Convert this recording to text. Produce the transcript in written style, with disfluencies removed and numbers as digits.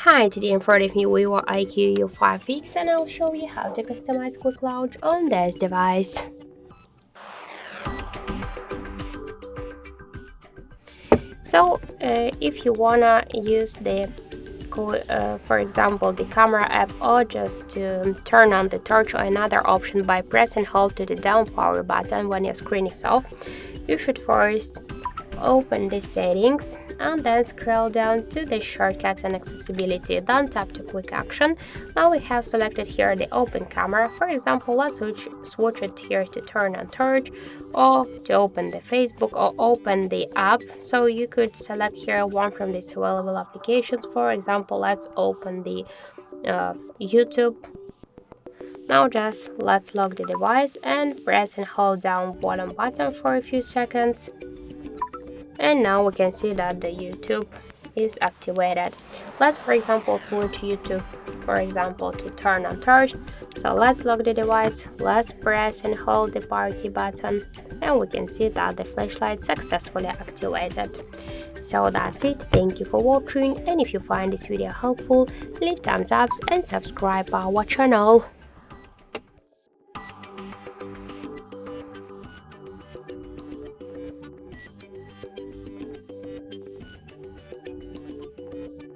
Hi, today in front of me VIVO IQOO U5X and I'll show you how to customize quick launch on this device. If you wanna use for example, the camera app, or just to turn on the torch, or another option by pressing hold to the down power button when your screen is off, you should first open the settings and then scroll down to the shortcuts and accessibility, then tap to quick action. Now we have selected here the open camera. For example, let's switch it here to turn on torch, or to open the Facebook, or open the app. So you could select here one from these available applications. For example, let's open the YouTube. Now just let's lock the device and press and hold down bottom button for a few seconds. And now we can see that the YouTube is activated. Let's for example switch YouTube, for example, to turn on torch. So let's lock the device, let's press and hold the power key button, and we can see that the flashlight successfully activated. So that's it. Thank you for watching, and if you find this video helpful, leave thumbs up and subscribe our channel.